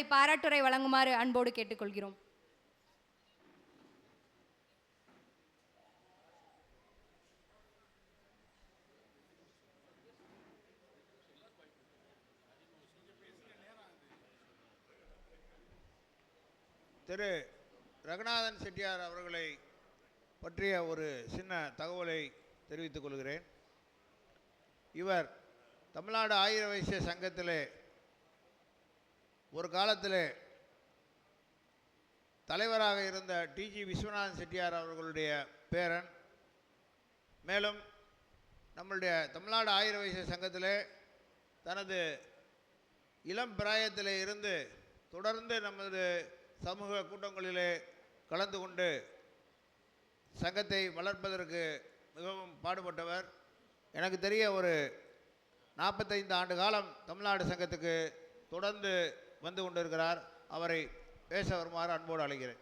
அவர்களை பாராட்டுரை வழங்குமாறு அன்போடு கேட்டுக்கொள்கிறோம். திரு ரகுநாதன் செட்டியார் அவர்களை பற்றிய ஒரு சின்ன தகவலை தெரிவித்துக் கொள்கிறேன். இவர் தமிழ்நாடு ஆயிர வைசிய சங்கத்திலே ஒரு காலத்திலே தலைவராக இருந்த டிஜி விஸ்வநாதன் செட்டியார் அவர்களுடைய பேரன். மேலும் நம்மளுடைய தமிழ்நாடு ஆயிர வைசிய சங்கத்திலே தனது இளம் பிராயத்திலே இருந்து தொடர்ந்து நமது சமூக கூட்டங்களிலே கலந்து கொண்டு சங்கத்தை வளர்ப்பதற்கு மிகவும் பாடுபட்டவர். எனக்கு தெரிய ஒரு 45 ஆண்டு காலம் தமிழ்நாடு சங்கத்துக்கு தொடர்ந்து வந்து கொண்டிருக்கிறார். அவரை பேச வருமாறு அன்போடு அழைக்கிறேன்.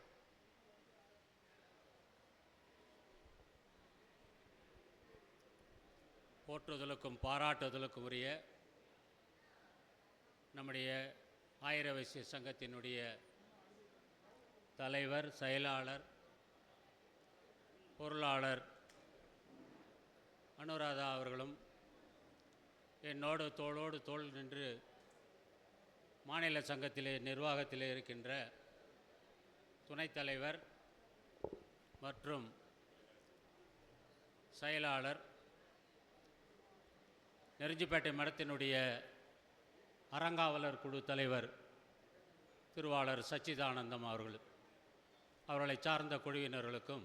போற்றுதலுக்கும் பாராட்டுதலுக்கும் உரிய நம்முடைய ஆயிர வைசிய சங்கத்தினுடைய தலைவர், செயலாளர், பொருளாளர் அனுராதா அவர்களும் என்னோடு தோளோடு தோள் நின்று மாநில சங்கத்திலே நிர்வாகத்திலே இருக்கின்ற துணைத் தலைவர் மற்றும் செயலாளர், நெருஞ்சிப்பேட்டை மடத்தினுடைய அறங்காவலர் குழு தலைவர் திருவாளர் சச்சிதானந்தம் அவர்களை சார்ந்த குழுவினர்களுக்கும்,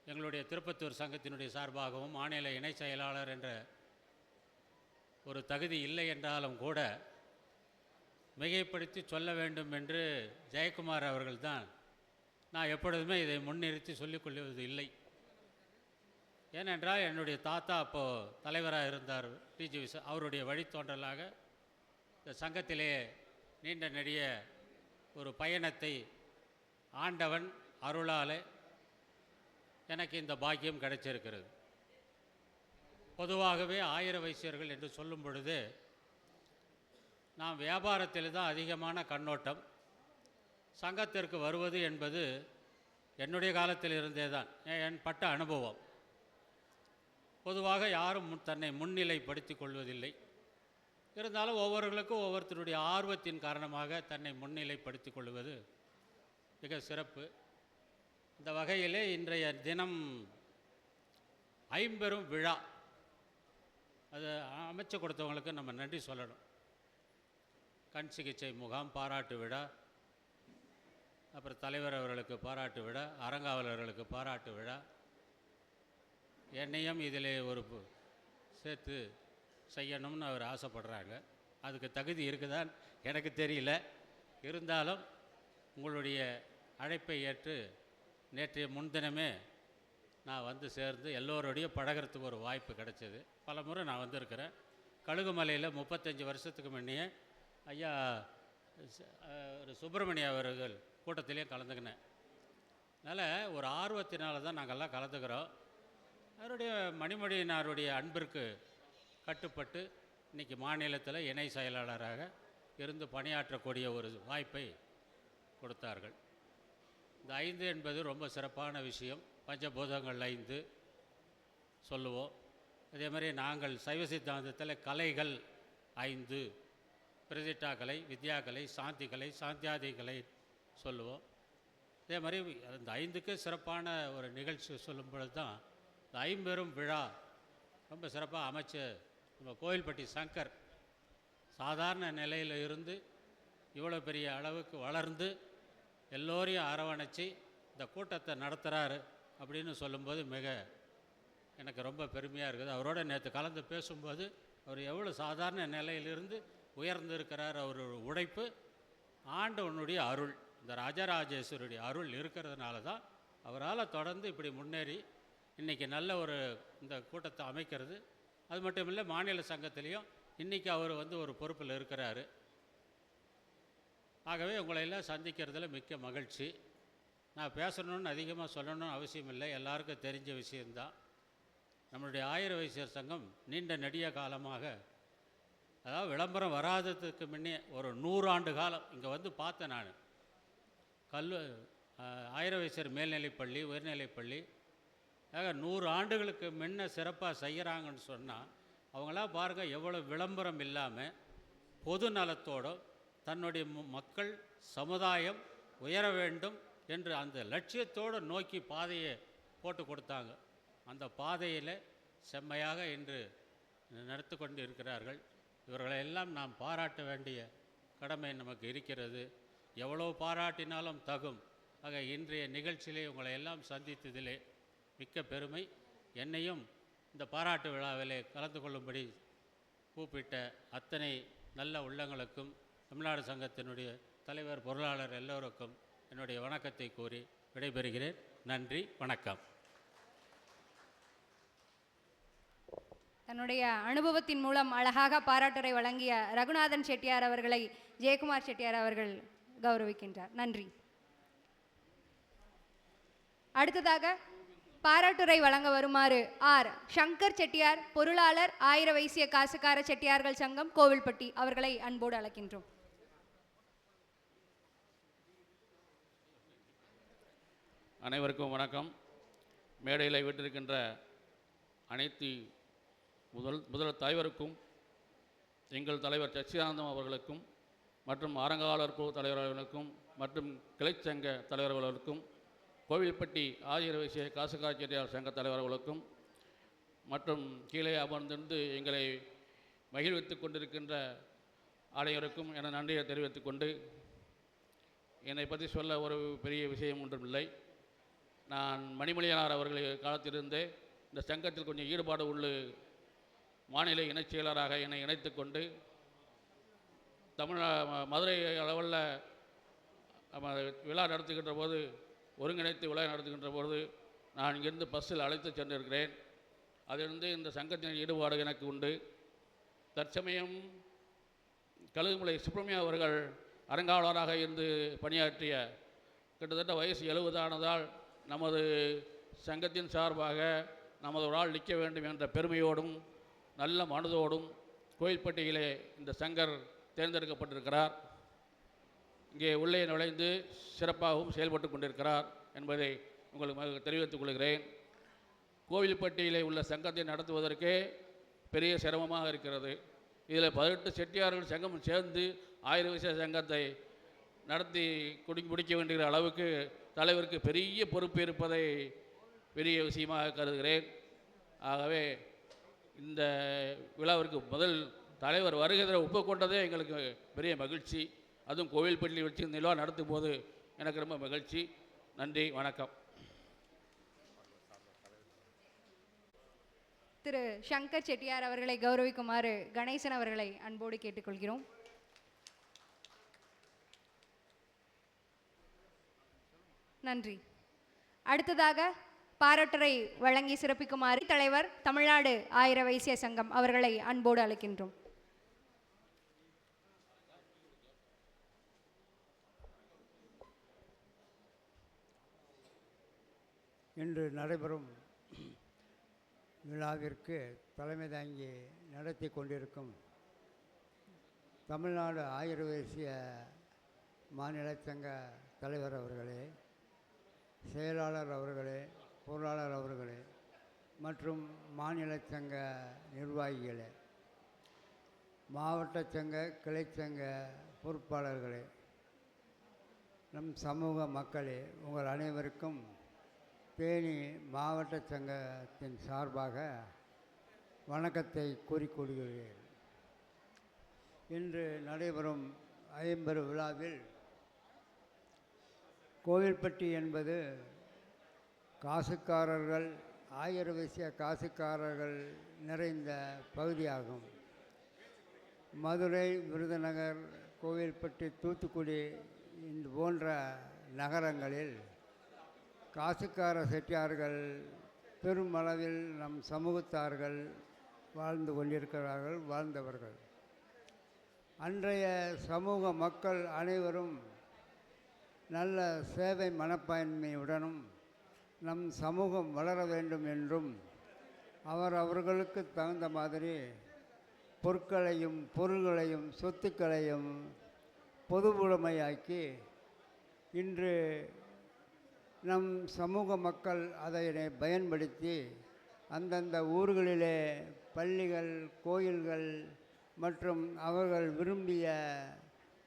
எங்களுடைய திருப்பத்தூர் சங்கத்தினுடைய சார்பாகவும் மாநில இணை செயலாளர் என்ற ஒரு தகுதி இல்லை என்றாலும் கூட மிகைப்படுத்தி சொல்ல வேண்டும் என்று ஜெயக்குமார் அவர்கள்தான். நான் எப்பொழுதுமே இதை முன்னிறுத்தி சொல்லிக்கொள்வது இல்லை. ஏனென்றால் என்னுடைய தாத்தா அப்போது தலைவராக இருந்தார் டிஜி அவருடைய வழித்தோன்றலாக இந்த சங்கத்திலே நீண்ட நெடிய ஒரு பயணத்தை ஆண்டவன் அருளாலே எனக்கு இந்த பாக்கியம் கிடைச்சிருக்கிறது. பொதுவாகவே ஆயிர வைசியர்கள் என்று சொல்லும் பொழுது நாம் வியாபாரத்தில் தான் அதிகமான கண்ணோட்டம். சங்கத்திற்கு வருவது என்பது என்னுடைய காலத்தில் இருந்தே தான் என் பட்ட அனுபவம். பொதுவாக யாரும் தன்னை முன்னிலைப்படுத்தி கொள்வதில்லை. இருந்தாலும் ஒவ்வொருவர்களுக்கும் ஒவ்வொருத்தருடைய ஆர்வத்தின் காரணமாக தன்னை முன்னிலைப்படுத்தி கொள்வது மிக சிறப்பு. இந்த வகையிலே இன்றைய தினம் ஐம்பெரும் விழா, அது அமைச்சு கொடுத்தவங்களுக்கு நம்ம நன்றி சொல்லணும். கண் சிகிச்சை முகாம் பாராட்டு விழா, அப்புறம் தலைவர் அவர்களுக்கு பாராட்டு விழா, அறங்காவலர்களுக்கு பாராட்டு விழா, என்னையும் இதில் ஒரு சேர்த்து செய்யணும்னு அவர் ஆசைப்படுறாங்க. அதுக்கு தகுதி இருக்குதான்னு எனக்கு தெரியல. இருந்தாலும் உங்களுடைய அழைப்பை ஏற்று நேற்றைய முன்தினமே நான் வந்து சேர்ந்து எல்லோருடைய பழகிறதுக்கு ஒரு வாய்ப்பு கிடைச்சது. பல முறை நான் வந்திருக்கிறேன். கழுகுமலையில் 35 வருஷத்துக்கு முன்னையே ஐயா சுப்பிரமணிய அவர்கள் கூட்டத்திலையும் கலந்துக்கினேன். அதனால் ஒரு ஆர்வத்தினால தான் நாங்கள்லாம் கலந்துக்கிறோம். அவருடைய மணிமொழியினாருடைய அன்பிற்கு கட்டுப்பட்டு இன்றைக்கி மாநிலத்தில் இணை செயலாளராக இருந்து பணியாற்றக்கூடிய ஒரு வாய்ப்பை கொடுத்தார்கள். இந்த 5 என்பது ரொம்ப சிறப்பான விஷயம். பஞ்சபூதங்கள் 5 சொல்லுவோம். அதே மாதிரி நாங்கள் சைவ சித்தாந்தத்தில் கலைகள் 5, பிரதிஷ்டா கலை, வித்யா கலை, சாந்தி கலை, சாந்தியாதி கலை சொல்லுவோம். அதே மாதிரி அந்த 5க்கு சிறப்பான ஒரு நிகழ்ச்சி சொல்லும் பொழுது தான் இந்த ஐம்பெரும் விழா ரொம்ப சிறப்பாக அமைச்சு நம்ம கோயில்பட்டி சங்கர் சாதாரண நிலையில் இருந்து இவ்வளோ பெரிய அளவுக்கு வளர்ந்து எல்லோரையும் அரவணைச்சி இந்த கூட்டத்தை நடத்துகிறாரு அப்படின்னு சொல்லும்போது எனக்கு ரொம்ப பெருமையாக இருக்குது. அவரோட நேற்று கலந்து பேசும்போது அவர் எவ்வளோ சாதாரண நிலையிலிருந்து உயர்ந்திருக்கிறார். அவரோட உழைப்பு, ஆண்டவனுடைய அருள், இந்த ராஜராஜேஸ்வருடைய அருள் இருக்கிறதுனால தான் அவரால் தொடர்ந்து இப்படி முன்னேறி இன்றைக்கி நல்ல ஒரு இந்த கூட்டத்தை அமைக்கிறது. அது மட்டும் இல்லை, மாநில சங்கத்திலையும் இன்றைக்கி அவர் ஒரு பொறுப்பில் இருக்கிறாரு. ஆகவே உங்களையெல்லாம் சந்திக்கிறதுல மிக்க மகிழ்ச்சி. நான் பேசணுன்னு அதிகமாக சொல்லணும்னு அவசியம் இல்லை, எல்லாருக்கும் தெரிஞ்ச விஷயந்தான். நம்மளுடைய ஆயிர வைசியர் சங்கம் நீண்ட நெடிய காலமாக அதாவது விளம்பரம் வராததுக்கு முன்னே ஒரு 100 ஆண்டு காலம் இங்கே வந்து பார்த்தேன் நான். ஆயிரவயசர் மேல்நிலைப்பள்ளி, உயர்நிலைப்பள்ளி ஆக 100 ஆண்டுகளுக்கு முன்ன சிறப்பாக செய்கிறாங்கன்னு சொன்னால் அவங்களாம் பாருங்கள் எவ்வளோ விளம்பரம் இல்லாமல் பொது நலத்தோடு தன்னுடைய மக்கள் சமுதாயம் உயர வேண்டும் என்று அந்த லட்சியத்தோடு நோக்கி பாதையை போட்டு கொடுத்தாங்க. அந்த பாதையில் செம்மையாக இன்று நடத்து கொண்டு இருக்கிறார்கள். இவர்களையெல்லாம் நாம் பாராட்ட வேண்டிய கடமை நமக்கு இருக்கிறது. எவ்வளோ பாராட்டினாலும் தகும். ஆக இன்றைய நிகழ்ச்சியிலே உங்களை எல்லாம் சந்தித்ததிலே மிக்க பெருமை. என்னையும் இந்த பாராட்டு விழாவிலே கலந்து கொள்ளும்படி கூப்பிட்ட அத்தனை நல்ல உள்ளங்களுக்கும் தமிழ்நாடு சங்கத்தினுடைய தலைவர், பொருளாளர் எல்லோருக்கும் என்னுடைய வணக்கத்தை கூறி விடைபெறுகிறேன். நன்றி, வணக்கம். தன்னுடைய அனுபவத்தின் மூலம் அழகாக பாராட்டுரை வழங்கிய ரகுநாதன் செட்டியார் அவர்களை ஜெயக்குமார் செட்டியார் அவர்கள் கௌரவிக்கின்றார். நன்றி. அடுத்ததாக பாராட்டுரை வழங்க வருமாறு ஆர் சங்கர் செட்டியார், பொருளாளர், ஆயிர வைசிய காசுக்கார செட்டியார்கள் சங்கம், கோவில்பட்டி அவர்களை அன்போடு அழைக்கின்றோம். அனைவருக்கும் வணக்கம். மேடையில் வீட்டிருக்கின்ற அனைத்து முதல் தலைவருக்கும், எங்கள் தலைவர் சச்சிதானந்தம் அவர்களுக்கும், மற்றும் அரங்காவலர் குழு தலைவர்களுக்கும், மற்றும் கிளைச்சங்க தலைவர்களுக்கும், கோவில்பட்டி ஆயிர வைசிய காசுக்கார செட்டியார் சங்க தலைவர்களுக்கும், மற்றும் கீழே அமர்ந்திருந்து எங்களை மகிழ்வித்து கொண்டிருக்கின்ற அனைவருக்கும் என நன்றியை தெரிவித்துக் கொண்டு, என்னை பற்றி சொல்ல ஒரு பெரிய விஷயம் ஒன்றுமில்லை. நான் மணிமொழியானார் அவர்கள் காலத்திலிருந்தே இந்த சங்கத்தில் கொஞ்சம் ஈடுபாடு உள்ள மாநில இணைச் செயலராக என்னை இணைத்து கொண்டு மதுரை அளவில் விழா நடத்துகின்ற போது, ஒருங்கிணைத்து விழா நடத்துகின்ற போது நான் இங்கிருந்து பஸ்ஸில் அழைத்து சென்றிருக்கிறேன். அதிலிருந்து இந்த சங்கத்தின் ஈடுபாடு எனக்கு உண்டு. தற்சமயம் கழுகுமலை சுப்பிரமணியம் அவர்கள் அரங்காவலராக இருந்து பணியாற்றிய கிட்டத்தட்ட வயசு 70 ஆனதால் நமது சங்கத்தின் சார்பாக நமது ஒரு ஆள் நிற்க வேண்டும் என்ற பெருமையோடும் நல்ல மனதோடும் கோயில்பட்டியிலே இந்த சங்கர் தேர்ந்தெடுக்கப்பட்டிருக்கிறார். இங்கே உள்ளே நுழைந்து சிறப்பாகவும் செயல்பட்டு கொண்டிருக்கிறார் என்பதை உங்களுக்கு தெரிவித்துக் கொள்கிறேன். கோவில்பட்டியிலே உள்ள சங்கத்தை நடத்துவதற்கே பெரிய சிரமமாக இருக்கிறது. இதில் 18 செட்டியார்கள் சங்கம் சேர்ந்து ஆயிர வைசிய சங்கத்தை நடத்தி முடிக்க வேண்டிய அளவுக்கு தலைவருக்கு பெரிய பொறுப்பு இருப்பதை பெரிய விஷயமாக கருதுகிறேன். ஆகவே இந்த விழாவிற்கு முதல் தலைவர் வருகிற ஒப்புக்கொண்டதே எங்களுக்கு பெரிய மகிழ்ச்சி. அதுவும் கோவில்பட்டியில் வச்சு இந்த விழா நடத்தும் போது எனக்கு ரொம்ப மகிழ்ச்சி. நன்றி, வணக்கம். திரு சங்கர் செட்டியார் அவர்களை கௌரவிக்குமாறு கணேசன் அவர்களை அன்போடு கேட்டுக்கொள்கிறோம். நன்றி. அடுத்ததாக பாராட்டுரை வழங்கி சிறப்பிக்குமாறு தலைவர், தமிழ்நாடு ஆயிர வைசிய சங்கம் அவர்களை அன்போடு அழைக்கின்றோம். இன்று நடைபெறும் விழாவிற்கு தலைமை தாங்கி நடத்தி கொண்டிருக்கும் தமிழ்நாடு ஆயிர வைசிய மாநில சங்க தலைவர் அவர்களே, செயலாளர் அவர்களே, பொருளாளர் அவர்களே, மற்றும் மாநில சங்க நிர்வாகிகளே, மாவட்ட சங்க கிளைச்சங்க பொறுப்பாளர்களே, நம் சமூக மக்களே, உங்கள் அனைவருக்கும் தேனி மாவட்ட சங்கத்தின் சார்பாக வணக்கத்தை கூறிக்கொள்கிறேன். இன்று நடைபெறும் ஐம்பெரு விழாவில் கோவில்பட்டி என்பது காசுக்காரர்கள், ஆயிர வைசிய காசுக்காரர்கள் நிறைந்த பகுதியாகும். மதுரை, விருதுநகர், கோவில்பட்டி, தூத்துக்குடி இது போன்ற நகரங்களில் காசுக்கார செட்டியார்கள் பெருமளவில் நம் சமூகத்தார்கள் வாழ்ந்து கொண்டிருக்கிறார்கள், வாழ்ந்தவர்கள். அன்றைய சமூக மக்கள் அனைவரும் நல்ல சேவை மனப்பான்மையுடனும் நம் சமூகம் வளர வேண்டும் என்றும் அவர்களுக்கு தகுந்த மாதிரி பொருட்களையும் பொருள்களையும் சொத்துக்களையும் பொதுவுடைமையாக்கி இன்று நம் சமூக மக்கள் அதனை பயன்படுத்தி அந்தந்த ஊர்களிலே பள்ளிகள், கோயில்கள் மற்றும் அவர்கள் விரும்பிய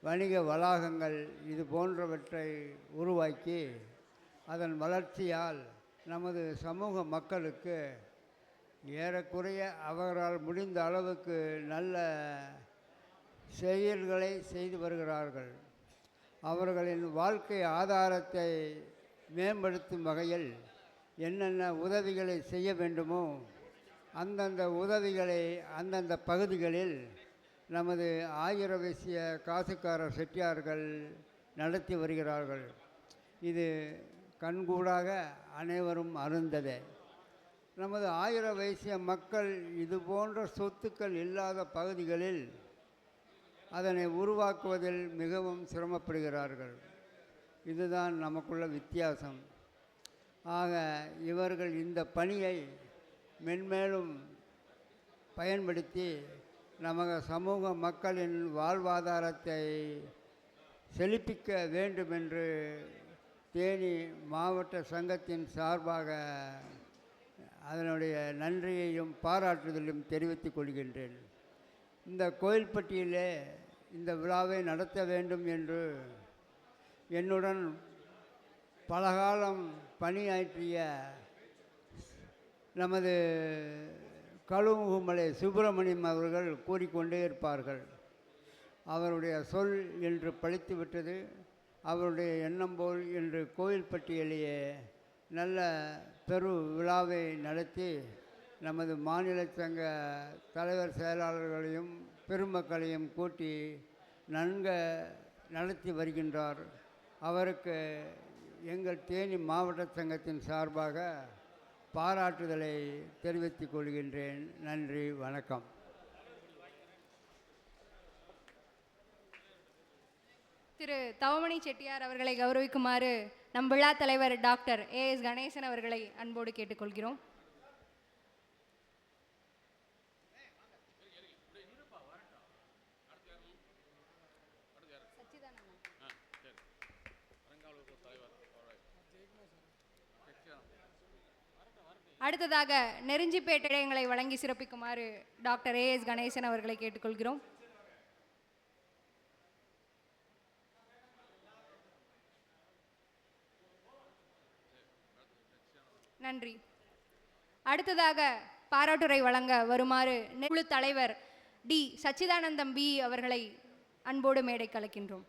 வணிக வளாகங்கள் இது போன்றவற்றை உருவாக்கி அதன் வளர்ச்சியால் நமது சமூக மக்களுக்கு ஏறக்குறைய அவர்களால் முடிந்த அளவுக்கு நல்ல செயல்களை செய்து வருகிறார்கள். அவர்களின் வாழ்க்கை ஆதாரத்தை மேம்படுத்தும் வகையில் என்னென்ன உதவிகளை செய்ய வேண்டுமோ அந்தந்த உதவிகளை அந்தந்த பகுதிகளில் நமது ஆயிரவசிய காசுக்கார செட்டியார்கள் நடத்தி வருகிறார்கள். இது கண்கூடாக அனைவரும் அருந்ததே. நமது ஆயிரவசிய மக்கள் இது போன்ற சொத்துக்கள் இல்லாத பகுதிகளில் அதனை உருவாக்குவதில் மிகவும் சிரமப்படுகிறார்கள். இதுதான் நமக்குள்ள வித்தியாசம். ஆக இவர்கள் இந்த பணியை மென்மேலும் பயன்படுத்தி நமது சமூக மக்களின் வாழ்வாதாரத்தை செழிப்பிக்க வேண்டுமென்று தேனி மாவட்ட சங்கத்தின் சார்பாக அதனுடைய நன்றியையும் பாராட்டுதலையும் தெரிவித்துக் கொள்கின்றேன். இந்த கோயில்பட்டியிலே இந்த விழாவை நடத்த வேண்டும் என்று என்னுடன் பலகாலம் பணியாற்றிய நமது கழுகுமலை சுப்பிரமணியம் அவர்கள் கூறிக்கொண்டே இருப்பார்கள். அவருடைய சொல் என்று பழித்துவிட்டது, அவருடைய எண்ணம் போல் என்று கோயில்பட்டியிலேயே நல்ல பெரு விழாவை நடத்தி நமது மாநில சங்க தலைவர் செயலாளர்களையும் பெருமக்களையும் கூட்டி நன்கு நடத்தி வருகின்றார். அவருக்கு எங்கள் தேனி மாவட்ட சங்கத்தின் சார்பாக பாராட்டுதலை தெரிவித்துக் கொள்கின்றேன். நன்றி, வணக்கம். திரு தவமணி செட்டியார் அவர்களை கௌரவிக்குமாறு நம் விழா தலைவர் டாக்டர் ஏஎஸ் கணேசன் அவர்களை அன்போடு கேட்டுக்கொள்கிறோம். அடுத்ததாக நெருஞ்சிப்பேட்டையங்களை வழங்கி சிறப்பிக்குமாறு டாக்டர் ஏஎஸ் கணேசன் அவர்களை கேட்டுக்கொள்கிறோம். நன்றி. அடுத்ததாக பாராட்டுரை வழங்க வருமாறு குழு தலைவர் டி சச்சிதானந்தம் பி அவர்களை அன்போடு மேடை கலக்கின்றோம்.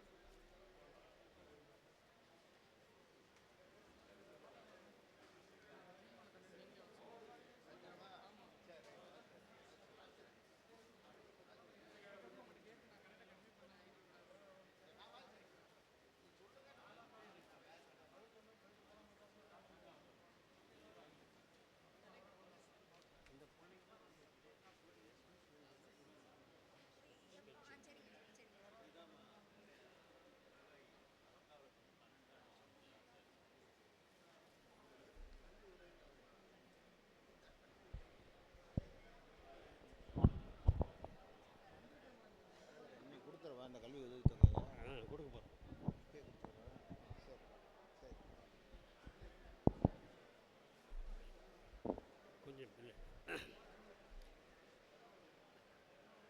அந்த கல்வி உதவி கொடுக்க போகிறோம். கொஞ்சம் இல்லை.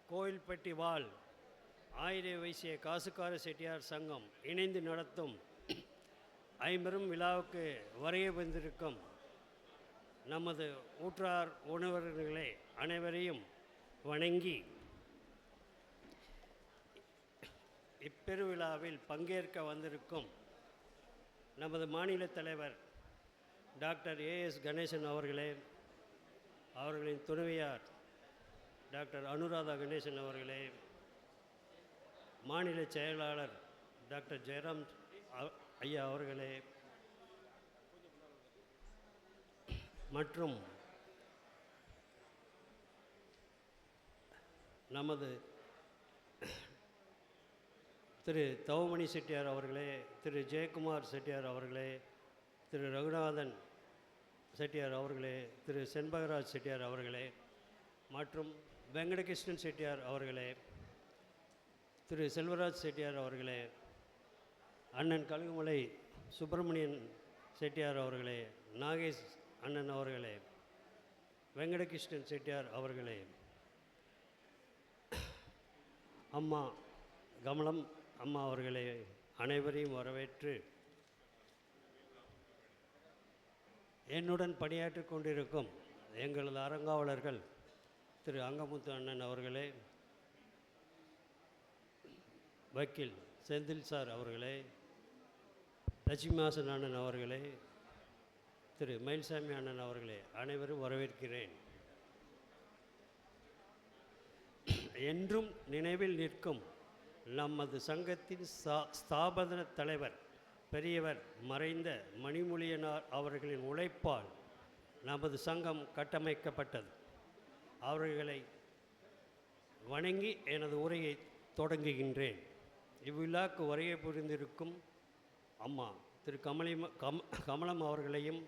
கோயில்பட்டி வாழ் ஆயிர வைசிய காசுக்கார செட்டியார் சங்கம் இணைந்து நடத்தும் ஐம்பெரும் விழாவுக்கு வருகை வந்திருக்கும் நமது ஊற்றார் உணவர்களே அனைவரையும் வணங்கி இப்பெருவிழாவில் பங்கேற்க வந்திருக்கும் நமது மாநில தலைவர் டாக்டர் ஏஎஸ் கணேசன் அவர்களே, அவர்களின் துணைவியார் டாக்டர் அனுராதா கணேசன் அவர்களே, மாநில செயலாளர் டாக்டர் ஜெயராம் ஐயா அவர்களே மற்றும் நமது திரு தவமணி செட்டியார் அவர்களே, திரு ஜெயக்குமார் செட்டியார் அவர்களே, திரு ரகுநாதன் செட்டியார் அவர்களே, திரு செண்பகராஜ் செட்டியார் அவர்களே மற்றும் வெங்கடகிருஷ்ணன் செட்டியார் அவர்களே, திரு செல்வராஜ் செட்டியார் அவர்களே, அண்ணன் கழுகுமலை சுப்பிரமணியன் செட்டியார் அவர்களே, நாகேஷ் அண்ணன் அவர்களே, வெங்கடகிருஷ்ணன் செட்டியார் அவர்களே, அம்மா கமலம் அம்மா அவர்களே, அனைவரையும் வரவேற்று என்னுடன் பணியாற்றி கொண்டிருக்கும் எங்களது அறங்காவலர்கள் திரு அங்கமுத்து அண்ணன் அவர்களே, வக்கீல் செந்தில் சார் அவர்களே, லட்சுமிவாசன் அண்ணன் அவர்களே, திரு மயில்சாமி அண்ணன் அவர்களே, அனைவரும் வரவேற்கிறேன். என்றும் நினைவில் நிற்கும் நமது சங்கத்தின் ஸ்தாபன தலைவர் பெரியவர் மறைந்த மணிமொழியனார் அவர்களின் உழைப்பால் நமது சங்கம் கட்டமைக்கப்பட்டது. அவர்களை வணங்கி எனது உரையை தொடங்குகின்றேன். இவ்விழாக்கு வருகை புரிந்திருக்கும் அம்மா திரு கமலம் அவர்களையும்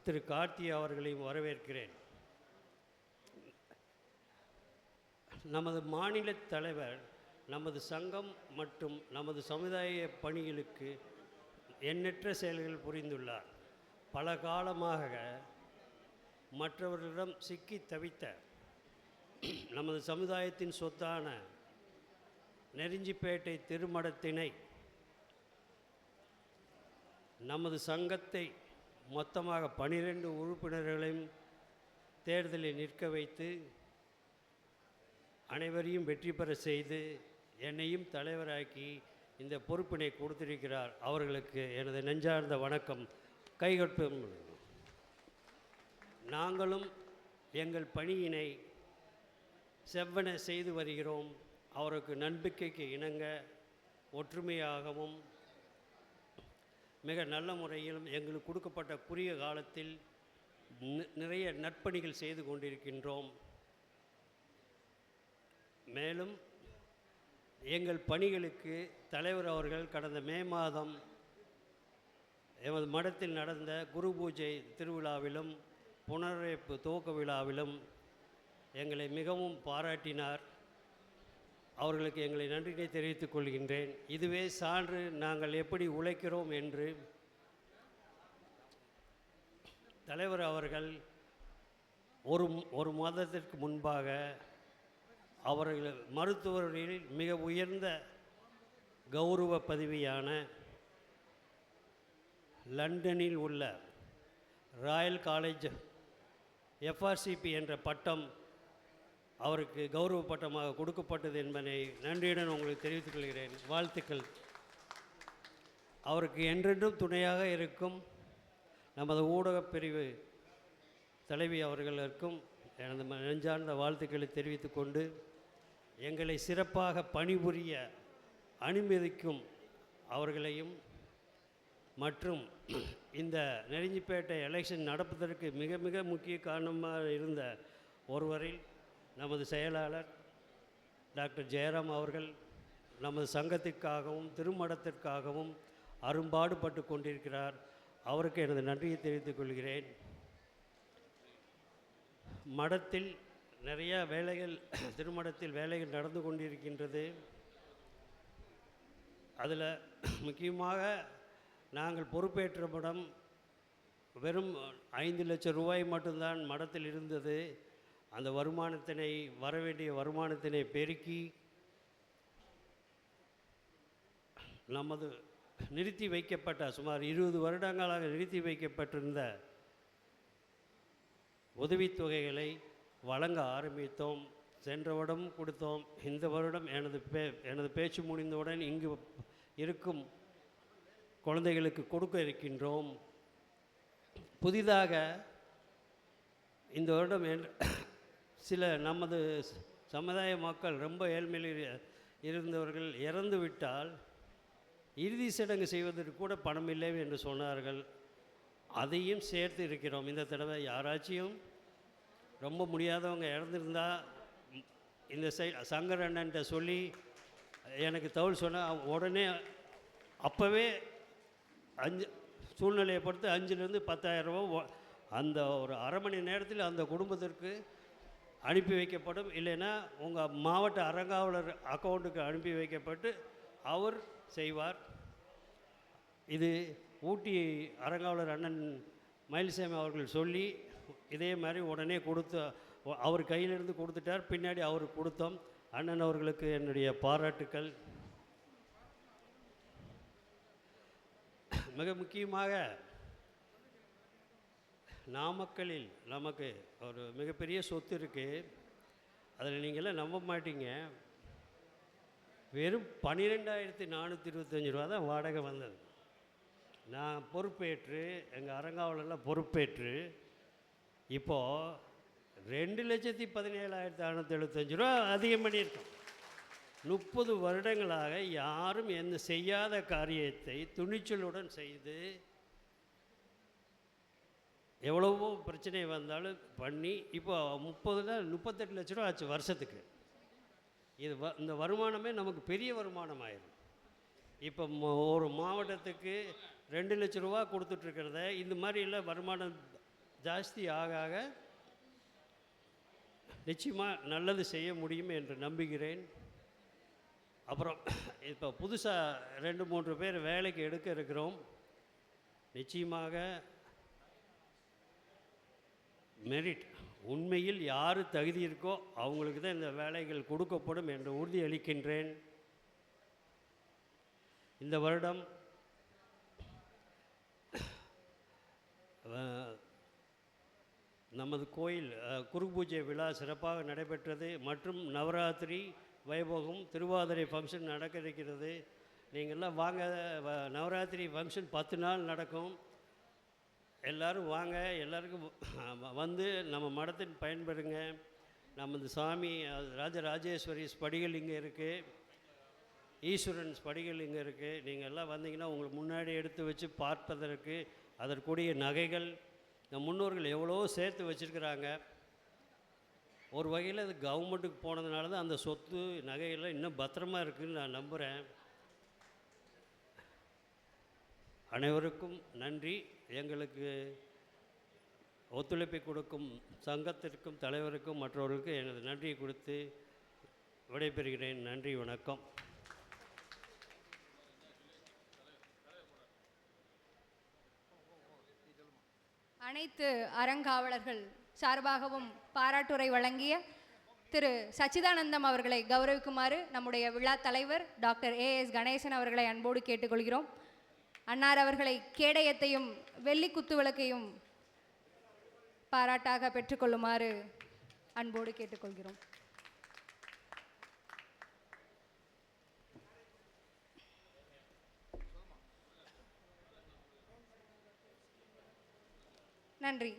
திரு கார்த்தி அவர்களையும் வரவேற்கிறேன். நமது மாநில தலைவர் நமது சங்கம் மற்றும் நமது சமுதாய பணிகளுக்கு எண்ணற்ற செயல்கள் புரிந்துள்ளார். பல காலமாக மற்றவர்களிடம் சிக்கி தவித்த நமது சமுதாயத்தின் சொத்தான நெருஞ்சிப்பேட்டை திருமடத்தினை நமது சங்கத்தை மொத்தமாக 12 உறுப்பினர்களையும் தேர்தலில் நிற்க வைத்து அனைவரையும் வெற்றி பெற செய்து என்னையும் தலைவராக்கி இந்த பொறுப்பினை கொடுத்திருக்கிறார். அவர்களுக்கு எனது நெஞ்சார்ந்த வணக்கம். கைகொட்டும். நாங்களும் எங்கள் பணியினை செவ்வன செய்து வருகிறோம். அவருக்கு நம்பிக்கைக்கு இணங்க ஒற்றுமையாகவும் மிக நல்ல முறையிலும் எங்களுக்கு கொடுக்கப்பட்ட குறுகிய காலத்தில் நிறைய நற்பணிகள் செய்து கொண்டிருக்கின்றோம். மேலும் எங்கள் பணிகளுக்கு தலைவர் அவர்கள் கடந்த மே மாதம் எமது மடத்தில் நடந்த குரு பூஜை திருவிழாவிலும் புனரமைப்பு துவக்க விழாவிலும் எங்களை மிகவும் பாராட்டினார். அவர்களுக்கு எங்களை நன்றியை தெரிவித்துக் கொள்கின்றேன். இதுவே சான்று நாங்கள் எப்படி உழைக்கிறோம் என்று. தலைவர் அவர்கள் ஒரு மாதத்திற்கு முன்பாக அவர்கள் மருத்துவர்களில் மிக உயர்ந்த கௌரவ பதவியான லண்டனில் உள்ள ராயல் காலேஜ் எஃப்ஆர்சிபி என்ற பட்டம் அவருக்கு கௌரவ பட்டமாக கொடுக்கப்பட்டது என்பதை நன்றியுடன் உங்களுக்கு தெரிவித்துக் கொள்கிறேன். வாழ்த்துக்கள். அவருக்கு என்றென்றும் துணையாக இருக்கும் நமது ஊடகப் பிரிவு தலைவி அவர்களுக்கும் எனது நெஞ்சார்ந்த வாழ்த்துக்களை தெரிவித்து கொண்டு எங்களை சிறப்பாக பணிபுரிய அனுமதிக்கும் அவர்களையும் மற்றும் இந்த நெருஞ்சிப்பேட்டை எலெக்ஷன் நடப்பதற்கு மிக மிக முக்கிய காரணமாக இருந்த ஒருவரில் நமது செயலாளர் டாக்டர் ஜெயராம் அவர்கள் நமது சங்கத்திற்காகவும் திருமடத்திற்காகவும் அரும்பாடுபட்டு கொண்டிருக்கிறார். அவருக்கு எனது நன்றியை தெரிவித்துக் கொள்கிறேன். மடத்தில் நிறைய வேலைகள் திருமடத்தில் வேலைகள் நடந்து கொண்டிருக்கின்றது. அதில் முக்கியமாக நாங்கள் பொறுப்பேற்ற மடம் வெறும் 5 லட்சம் ரூபாய் மட்டும்தான் மடத்தில் இருந்தது. அந்த வருமானத்தினை வரவேண்டிய வருமானத்தினை பெருக்கி நமது நிறுத்தி வைக்கப்பட்ட சுமார் 20 வருடங்களாக நிறுத்தி வைக்கப்பட்டிருந்த உதவித்தொகைகளை வழங்க ஆரம்பித்தோம். சென்ற வருடம் கொடுத்தோம். இந்த வருடம் எனது பேச்சு முடிந்தவுடன் இங்கு இருக்கும் குழந்தைகளுக்கு கொடுக்க இருக்கின்றோம். புதிதாக இந்த வருடம் சில நமது சமுதாய மக்கள் ரொம்ப ஏழ்மையில் இருந்தவர்கள் இறந்து விட்டால் இறுதி சடங்கு செய்வதற்கு கூட பணம் இல்லை என்று சொன்னார்கள். அதையும் சேர்த்து இருக்கிறோம். இந்த தடவை யாராச்சும் ரொம்ப முடியாதவங்க இறந்துருந்தால் இந்த சங்கர் அண்ணன்ட்ட சொல்லி எனக்கு தகவல் சொன்னால் உடனே அப்போவே சூழ்நிலையை பொறுத்து 5,000 to 10,000 ரூபா அந்த ஒரு அரை மணி நேரத்தில் அந்த குடும்பத்திற்கு அனுப்பி வைக்கப்படும். இல்லைன்னா உங்கள் மாவட்ட அறங்காவலர் அக்கௌண்ட்டுக்கு அனுப்பி வைக்கப்பட்டு அவர் செய்வார். இது ஊட்டி அறங்காவலர் அண்ணன் மயில்சாமி அவர்கள் சொல்லி இதே மாதிரி உடனே கொடுத்து அவர் கையிலிருந்து கொடுத்துட்டார். பின்னாடி அவருக்கு கொடுத்தோம். அண்ணன் அவர்களுக்கு என்னுடைய பாராட்டுக்கள். மிக முக்கியமாக நாமக்கலில் நமக்கு ஒரு மிகப்பெரிய சொத்து இருக்குது. அதில் நீங்களாம் நம்ப மாட்டீங்க, வெறும் 12,425 ரூபா தான் வாடகை வந்தது. நான் பொறுப்பேற்று எங்கள் அறங்காவலெல்லாம் பொறுப்பேற்று இப்போது 2,17,675 ரூபா அதிகம் பண்ணியிருக்கோம். 30 வருடங்களாக யாரும் எந்த செய்யாத காரியத்தை துணிச்சலுடன் செய்து எவ்வளவோ பிரச்சனை வந்தாலும் பண்ணி இப்போ 38 லட்ச ரூபா ஆச்சு வருஷத்துக்கு. இது இந்த வருமானமே நமக்கு பெரிய வருமானம் ஆயிடும். இப்போ ஒரு மாவட்டத்துக்கு 2 லட்ச ரூபா கொடுத்துட்ருக்கிறத இந்த மாதிரி எல்லாம் வருமானம் ஜாஸ்தி ஆக ஆக நிச்சயமாக நல்லது செய்ய முடியும் என்று நம்புகிறேன். அப்புறம் இப்போ புதுசாக 2-3 பேர் வேலைக்கு எடுக்க இருக்கிறோம். நிச்சயமாக மெரிட் உண்மையில் யார் தகுதி இருக்கோ அவங்களுக்கு தான் இந்த வேலைகள் கொடுக்கப்படும் என்று உறுதி அளிக்கின்றேன். இந்த வருடம் நமது கோயில் குரு பூஜை விழா சிறப்பாக நடைபெற்றது. மற்றும் நவராத்திரி வைபோகம் திருவாதிரை ஃபங்க்ஷன் நடக்க இருக்கிறது. நீங்கள்லாம் வாங்க. நவராத்திரி ஃபங்க்ஷன் 10 நாள் நடக்கும். எல்லோரும் வாங்க. எல்லாருக்கும் வந்து நம்ம மடத்தின் பயன்பெறுங்க. நமது சாமி ராஜராஜேஸ்வரி ஸ்படிகள் இங்கே இருக்குது, ஈஸ்வரன் ஸ்படிகள் இங்கே இருக்குது. நீங்கள் எல்லாம் வந்தீங்கன்னா உங்களுக்கு முன்னாடி எடுத்து வச்சு பார்ப்பதற்கு அதற்குரிய நகைகள் இந்த முன்னோர்கள் எவ்வளோ சேர்த்து வச்சுருக்கிறாங்க. ஒரு வகையில் அது கவர்மெண்ட்டுக்கு போனதுனால தான் அந்த சொத்து நகையெல்லாம் இன்னும் பத்திரமா இருக்குதுன்னு நான் நம்புகிறேன். அனைவருக்கும் நன்றி. எங்களுக்கு ஒத்துழைப்பை கொடுக்கும் சங்கத்திற்கும் தலைவருக்கும் மற்றவர்களுக்கும் எனது நன்றியை கொடுத்து விடைபெறுகிறேன். நன்றி, வணக்கம். அனைத்து அறங்காவலர்கள் சார்பாகவும் பாராட்டுரை வழங்கிய திரு சச்சிதானந்தம் அவர்களை கௌரவிக்குமாறு நம்முடைய விழா தலைவர் டாக்டர் AS கணேசன் அவர்களை அன்போடு கேட்டுக்கொள்கிறோம். அன்னார் அவர்களை கேடயத்தையும் வெள்ளி குத்துவிளக்கையும் பாராட்டாக பெற்றுக்கொள்ளுமாறு அன்போடு கேட்டுக்கொள்கிறோம். நன்றி.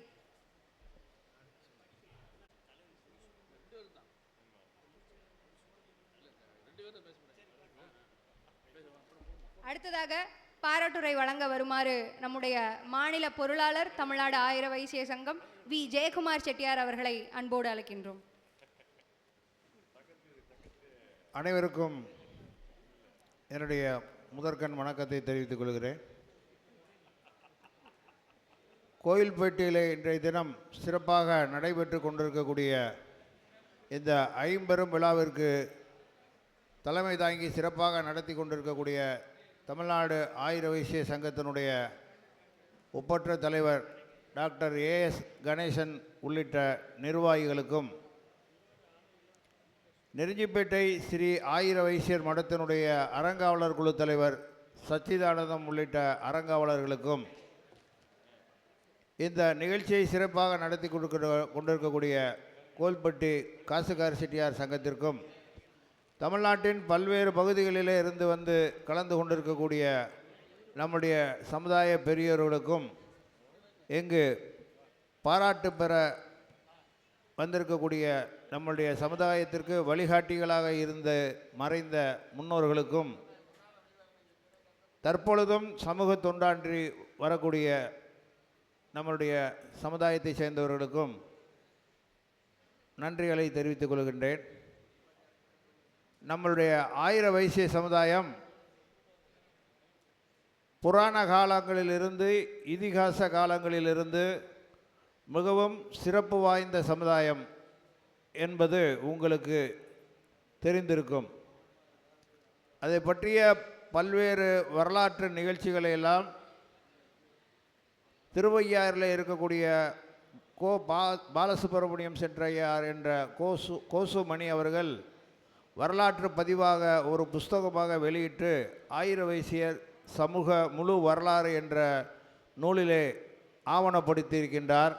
அடுத்ததாக பாராட்டுரை வழங்க வருமாறு நம்முடைய மாநில பொருளாளர் தமிழ்நாடு ஆயிர வைசிய சங்கம் வி ஜெயக்குமார் செட்டியார் அவர்களை அன்போடு அழைக்கின்றோம். அனைவருக்கும் என்னுடைய முதற்கண் வணக்கத்தை தெரிவித்துக் கொள்கிறேன். கோயில்பேட்டையில் இன்றைய தினம் சிறப்பாக நடைபெற்று கொண்டிருக்கக்கூடிய இந்த ஐம்பெரும் விழாவிற்கு தலைமை தாங்கி சிறப்பாக நடத்தி கொண்டிருக்கக்கூடிய தமிழ்நாடு ஆயிர வைசிய சங்கத்தினுடைய ஒப்பற்ற தலைவர் டாக்டர் AS கணேசன் உள்ளிட்ட நிர்வாகிகளுக்கும், நெருஞ்சிப்பேட்டை ஸ்ரீ ஆயிர வைசியர் மடத்தினுடைய அறங்காவலர் குழு தலைவர் சச்சிதானந்தம் உள்ளிட்ட அறங்காவலர்களுக்கும், இந்த நிகழ்ச்சியை சிறப்பாக நடத்தி கொண்டிருக்கக்கூடிய கோவில்பட்டி காசுக்கார செட்டியார் சங்கத்திற்கும், தமிழ்நாட்டின் பல்வேறு பகுதிகளிலே இருந்து வந்து கலந்து கொண்டிருக்கக்கூடிய நம்முடைய சமுதாய பெரியோர்களுக்கும், இங்கு பாராட்டு பெற வந்திருக்கக்கூடிய நம்முடைய சமுதாயத்திற்கு வழிகாட்டிகளாக இருந்த மறைந்த முன்னோர்களுக்கும், தற்பொழுதும் சமூக தொண்டாற்றி வரக்கூடிய நம்முடைய சமுதாயத்தை சேர்ந்தவர்களுக்கும் நன்றிகளை தெரிவித்துக் கொள்கின்றேன். நம்மளுடைய ஆயிர வைசிய சமுதாயம் புராண காலங்களிலிருந்து இதிகாச காலங்களிலிருந்து மிகவும் சிறப்பு வாய்ந்த சமுதாயம் என்பது உங்களுக்கு தெரிந்திருக்கும். அதை பற்றிய பல்வேறு வரலாற்று நிகழ்ச்சிகளை எல்லாம் திருவையாறில் இருக்கக்கூடிய பாலசுப்ரமணியம் சென்றையார் என்ற கோசு மணி அவர்கள் வரலாற்று பதிவாக ஒரு புஸ்தகமாக வெளியிட்டு ஆயிர வைசியர் சமூக முழு வரலாறு என்ற நூலிலே ஆவணப்படுத்தியிருக்கின்றார்.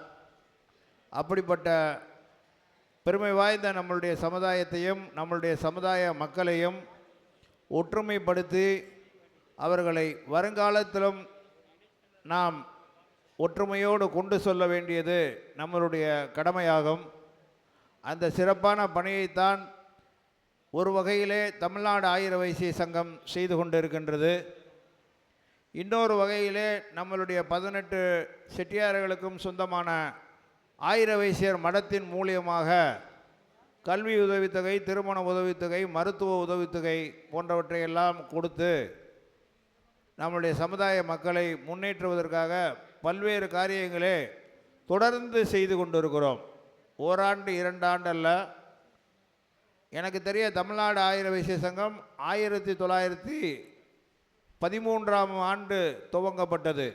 அப்படிப்பட்ட பெருமை வாய்ந்த நம்மளுடைய சமுதாயத்தையும் நம்மளுடைய சமுதாய மக்களையும் ஒற்றுமைப்படுத்தி அவர்களை வருங்காலத்திலும் நாம் ஒற்றுமையோடு கொண்டு செல்ல வேண்டியது நம்மளுடைய கடமையாகும். அந்த சிறப்பான பணியைத்தான் ஒரு வகையிலே தமிழ்நாடு ஆயிர வைசிய சங்கம் செய்து கொண்டிருக்கின்றது. இன்னொரு வகையிலே நம்மளுடைய 18 செட்டியார்களுக்கும் சொந்தமான ஆயிர வைசியர் மடத்தின் மூலியமாக கல்வி உதவித்தொகை, திருமண உதவித்தொகை, மருத்துவ உதவித்தொகை போன்றவற்றையெல்லாம் கொடுத்து நம்முடைய சமுதாய மக்களை முன்னேற்றுவதற்காக பல்வேறு காரியங்களே தொடர்ந்து செய்து கொண்டிருக்கிறோம். ஓராண்டு 2 ஆண்டு அல்ல. எனக்கு தெரிய தமிழ்நாடு ஆயிர வைசிய சங்கம் 1913ஆம் ஆண்டு துவங்கப்பட்டது.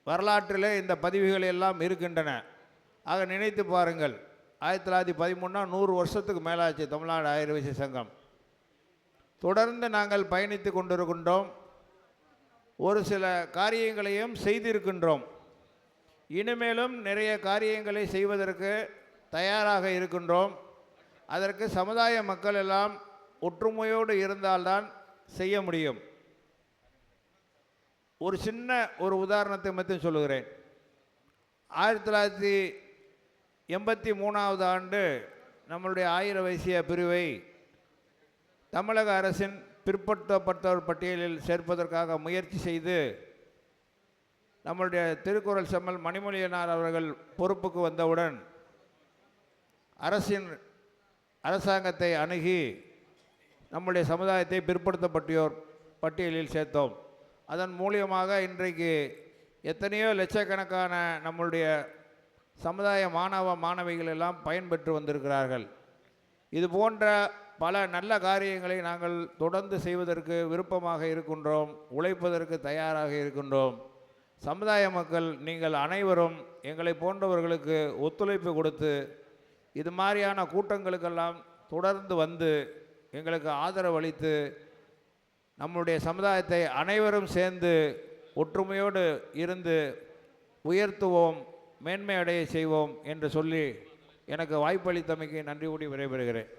வரலாற்றிலே இந்த பதிவுகள் எல்லாம் இருக்கின்றன. ஆக நினைத்து பாருங்கள், 1913 100 வருஷத்துக்கு மேலாச்சு தமிழ்நாடு ஆயிர வைசிய சங்கம். தொடர்ந்து நாங்கள் பயணித்து கொண்டிருக்கின்றோம். ஒரு சில காரியங்களையும் செய்திருக்கின்றோம். இனிமேலும் நிறைய காரியங்களை செய்வதற்கு தயாராக இருக்கின்றோம். அதற்கு சமுதாய மக்கள் எல்லாம் ஒற்றுமையோடு இருந்தால்தான் செய்ய முடியும். ஒரு சின்ன ஒரு உதாரணத்தை மட்டும் சொல்லுகிறேன். 1983ஆவது ஆண்டு நம்மளுடைய ஆயிர வைசிய பிரிவை தமிழக அரசின் பிற்படுத்தப்பட்டோர் பட்டியலில் சேர்ப்பதற்காக முயற்சி செய்து நம்மளுடைய திருக்குறள் செம்மல் மணிமொழியனார் அவர்கள் பொறுப்புக்கு வந்தவுடன் அரசாங்கத்தை அணுகி நம்முடைய சமுதாயத்தை பிற்படுத்தப்பட்டோர் பட்டியலில் சேர்த்தோம். அதன் மூலியமாக இன்றைக்கு எத்தனையோ லட்சக்கணக்கான நம்முடைய சமுதாய மாணவ மாணவிகள் எல்லாம் பயன்பெற்று வந்திருக்கிறார்கள். இது போன்ற பல நல்ல காரியங்களை நாங்கள் தொடர்ந்து செய்வதற்கு விருப்பமாக இருக்கின்றோம், உழைப்பதற்கு தயாராக இருக்கின்றோம். சமுதாய மக்கள் நீங்கள் அனைவரும் எங்களை போன்றவர்களுக்கு ஒத்துழைப்பு கொடுத்து இது மாதிரியான கூட்டங்களுக்கெல்லாம் தொடர்ந்து வந்து எங்களுக்கு ஆதரவு அளித்து நம்முடைய சமுதாயத்தை அனைவரும் சேர்ந்து ஒற்றுமையோடு இருந்து உயர்த்துவோம், மேன்மை அடைய செய்வோம் என்று சொல்லி எனக்கு வாய்ப்பளித்தமைக்கு நன்றி கூடி விடைபெறுகிறேன்.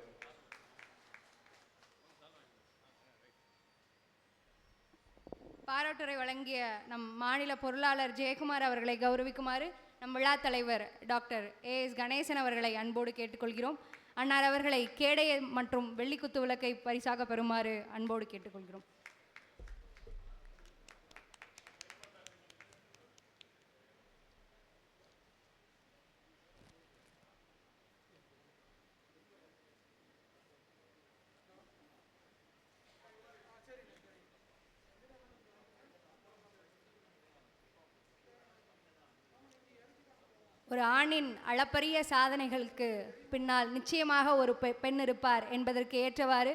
பாராட்டுரை வழங்கிய நம் மாநில பொருளாளர் ஜெயக்குமார் அவர்களை கௌரவிக்குமாறு நம் விழா தலைவர் டாக்டர் ஏஎஸ் கணேசன் அவர்களை அன்போடு கேட்டுக்கொள்கிறோம். அன்னார் அவர்களை கேடய மற்றும் வெள்ளிக்குத்து விளக்கை பரிசாக பெறுமாறு அன்போடு கேட்டுக்கொள்கிறோம். ஒரு ஆணின் அளப்பரிய சாதனைகளுக்கு பின்னால் நிச்சயமாக ஒரு பெண் இருப்பார் என்பதற்கு ஏற்றவாறு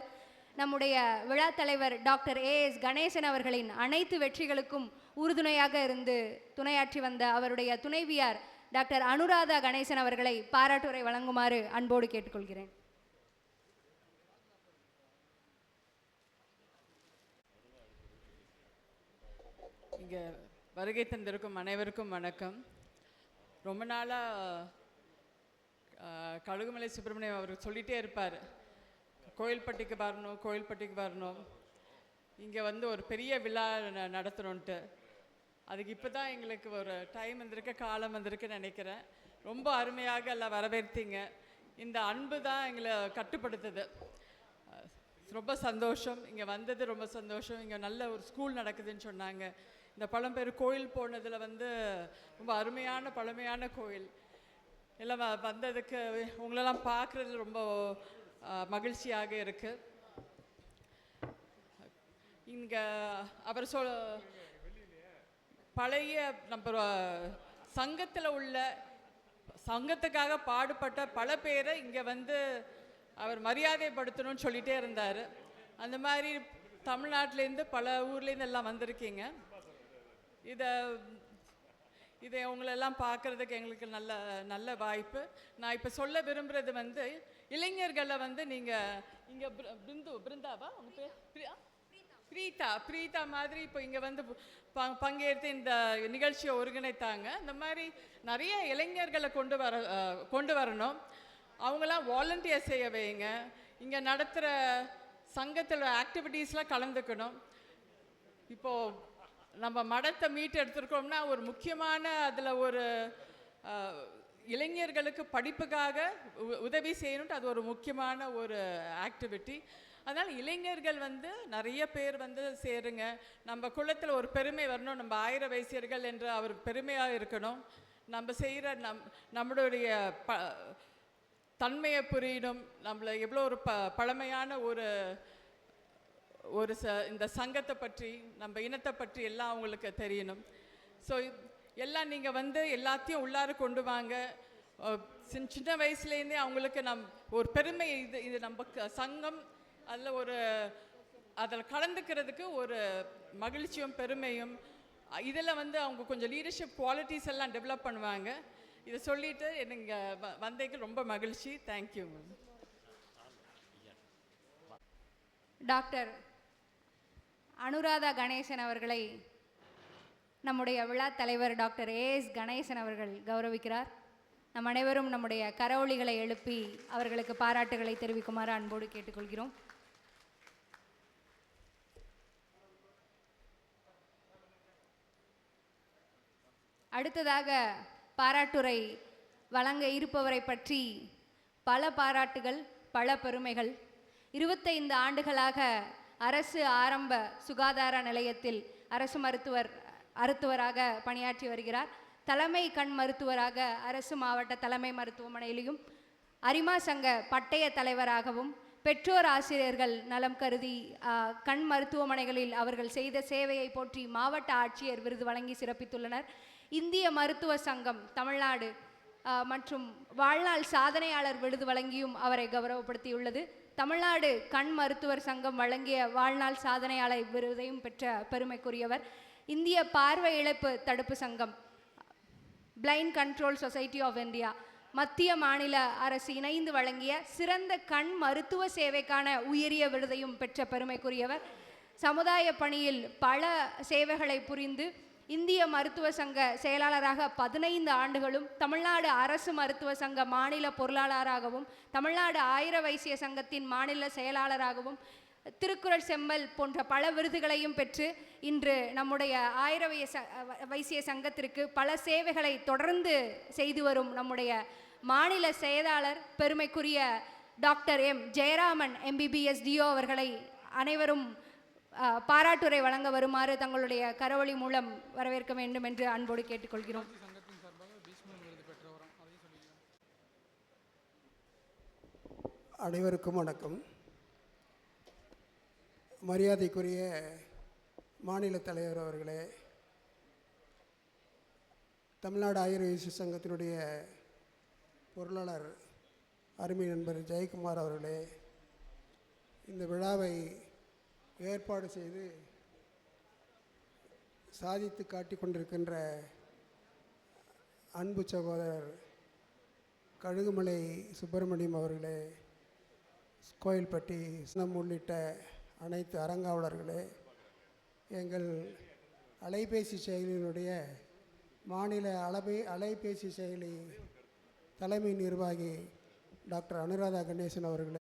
நம்முடைய விழா தலைவர் டாக்டர் ஏஎஸ் கணேசன் அவர்களின் அனைத்து வெற்றிகளுக்கும் உறுதுணையாக இருந்து துணையாற்றி வந்த அவருடைய துணைவியார் டாக்டர் அனுராதா கணேசன் அவர்களை பாராட்டுரை வழங்குமாறு அன்போடு கேட்டுக்கொள்கிறேன். இங்கே வருகை தந்திருக்கும் அனைவருக்கும் வணக்கம். ரொம்ப நாளாக கழுகுமலை சுப்பிரமணியம் அவர் சொல்லிகிட்டே இருப்பார், கோயில்பட்டிக்கு வரணும். இங்கே வந்து ஒரு பெரிய விழா நடத்தணுன்ட்டு. அதுக்கு இப்போ தான் எங்களுக்கு ஒரு டைம் வந்திருக்கு, காலம் வந்திருக்குன்னு நினைக்கிறேன். ரொம்ப அருமையாக எல்லாம் வரவேற்றீங்க. இந்த அன்பு தான் எங்களை கட்டுப்படுத்துது. ரொம்ப சந்தோஷம், இங்கே வந்தது ரொம்ப சந்தோஷம். இங்கே நல்ல ஒரு ஸ்கூல் நடக்குதுன்னு சொன்னாங்க. இந்த பழம்பெரு கோயில் போனதில் வந்து ரொம்ப அருமையான பழமையான கோயில் எல்லாம் வந்ததுக்கு உங்களெல்லாம் பார்க்குறதுல ரொம்ப மகிழ்ச்சியாக இருக்குது. இங்கே அவர் பழைய நம்ம சங்கத்தில் உள்ள சங்கத்துக்காக பாடுபட்ட பல பேரை இங்கே வந்து அவர் மரியாதைப்படுத்தணும்னு சொல்லிகிட்டே இருந்தார். அந்த மாதிரி தமிழ்நாட்டிலேருந்து பல ஊர்லேருந்து எல்லாம் வந்திருக்கீங்க. இதை உங்களெல்லாம் பார்க்குறதுக்கு எங்களுக்கு நல்ல நல்ல வாய்ப்பு. நான் இப்போ சொல்ல விரும்புகிறது வந்து இளைஞர்களை வந்து நீங்கள் இங்கே பிருந்தாவா உங்கள் பேர் பிரீதா மாதிரி இப்போ இங்கே வந்து பங்கேற்று இந்த நிகழ்ச்சியை ஒருங்கிணைத்தாங்க. இந்த மாதிரி நிறைய இளைஞர்களை கொண்டு வரணும். அவங்களாம் வாலண்டியர் செய்ய வைங்க. இங்கே நடத்துகிற சங்கத்தில் ஆக்டிவிட்டீஸ்லாம் கலந்துக்கணும். இப்போது நம்ம மடத்தை மீட்டு எடுத்துருக்கோம்னா ஒரு முக்கியமான அதில் ஒரு இளைஞர்களுக்கு படிப்புக்காக உதவி செய்யணுன்ட்டு அது ஒரு முக்கியமான ஒரு ஆக்டிவிட்டி. அதனால் இளைஞர்கள் வந்து நிறைய பேர் வந்து சேருங்க. நம்ம குலத்தில் ஒரு பெருமை வரணும். நம்ம 1000 வைசியர்கள் என்று அவர் பெருமையாக இருக்கணும். நம்ம செய்கிற நம்மளுடைய தன்மையை புரியணும். நம்மளை எவ்வளோ ஒரு பழமையான ஒரு இந்த சங்கத்தை பற்றி நம்ம இனத்தை பற்றி எல்லாம் அவங்களுக்கு தெரியணும். ஸோ எல்லாம் நீங்கள் வந்து எல்லாத்தையும் உள்ளார கொண்டு வாங்க. சின்ன வயசுலேருந்தே அவங்களுக்கு ஒரு பெருமை, இது நம்ம சங்கம், அதில் கலந்துக்கிறதுக்கு ஒரு மகிழ்ச்சியும் பெருமையும், இதில் வந்து அவங்க கொஞ்சம் லீடர்ஷிப் குவாலிட்டிஸ் எல்லாம் டெவலப் பண்ணுவாங்க. இதை சொல்லிவிட்டு எனக்கு வந்ததுக்கு ரொம்ப மகிழ்ச்சி. தேங்க்யூ. டாக்டர் அனுராதா கணேசன் அவர்களை நம்முடைய விழா தலைவர் டாக்டர் ஏஎஸ் கணேசன் அவர்கள் கௌரவிக்கிறார். நம் அனைவரும் நம்முடைய கரவொலிகளை எழுப்பி அவர்களுக்கு பாராட்டுகளை தெரிவிக்குமாறு அன்போடு கேட்டுக்கொள்கிறோம். அடுத்ததாக பாராட்டுரை வழங்க இருப்பவரை பற்றி பல பாராட்டுகள், பல பெருமைகள். 25 ஆண்டுகளாக அரசு ஆரம்ப சுகாதார நிலையத்தில் அரசு மருத்துவராக பணியாற்றி வருகிறார். தலைமை கண் மருத்துவராக அரசு மாவட்ட தலைமை மருத்துவமனையிலும், அரிமா சங்க பட்டய தலைவராகவும், பெற்றோர் ஆசிரியர்கள் நலம் கருதி கண் மருத்துவமனைகளில் அவர்கள் செய்த சேவையை போற்றி மாவட்ட ஆட்சியர் விருது வழங்கி சிறப்பித்துள்ளனர். இந்திய மருத்துவ சங்கம் தமிழ்நாடு மற்றும் வாழ்நாள் சாதனையாளர் விருது வழங்கியும் அவரை கௌரவப்படுத்தியுள்ளது. தமிழ்நாடு கண் மருத்துவர் சங்கம் வழங்கிய வாழ்நாள் சாதனையாளர் விருதையும் பெற்ற பெருமைக்குரியவர். இந்திய பார்வை இழப்பு தடுப்பு சங்கம், blind control society of India, மத்திய மாநில அரசு இணைந்து வழங்கிய சிறந்த கண் மருத்துவ சேவைக்கான உயரிய விருதையும் பெற்ற பெருமைக்குரியவர். சமுதாய பணியில் பல சேவைகளை புரிந்து இந்திய மருத்துவ சங்க செயலாளராக 15 ஆண்டுகளும், தமிழ்நாடு அரசு மருத்துவ சங்க மாநில பொருளாளராகவும், தமிழ்நாடு 1000 வைசிய சங்கத்தின் மாநில செயலாளராகவும், திருக்குறள் செம்மல் போன்ற பல விருதுகளையும் பெற்று இன்று நம்முடைய 1000 வைசிய சங்கத்திற்கு பல சேவைகளை தொடர்ந்து செய்து வரும் நம்முடைய மாநில செயலாளர் பெருமைக்குரிய doctor M Jayaraman MBBS DO அவர்களை அனைவரும் பாராட்டுரை வழங்க வருமாறு தங்களுடைய கரவொலி மூலம் வரவேற்க வேண்டும் என்று அன்போடு கேட்டுக்கொள்கிறோம். அனைவருக்கும் வணக்கம். மரியாதைக்குரிய மாநில தலைவர் அவர்களே, தமிழ்நாடு 1000 வைசிய சங்கத்தினுடைய பொருளாளர் அருமை நண்பர் ஜெயக்குமார் அவர்களே, இந்த விழாவை ஏற்பாடு செய்து சாதித்து காட்டிக் கொண்டிருக்கின்ற அன்பு சகோதரர் கழுகுமலை சுப்பிரமணியம் அவர்களே, கோயில்பட்டி சினம் உள்ளிட்ட அனைத்து அறங்காவலர்களே, எங்கள் அலைபேசி செயலியினுடைய மாநில அலைபேசி செயலி தலைமை நிர்வாகி டாக்டர் அனுராதா கணேசன் அவர்களே,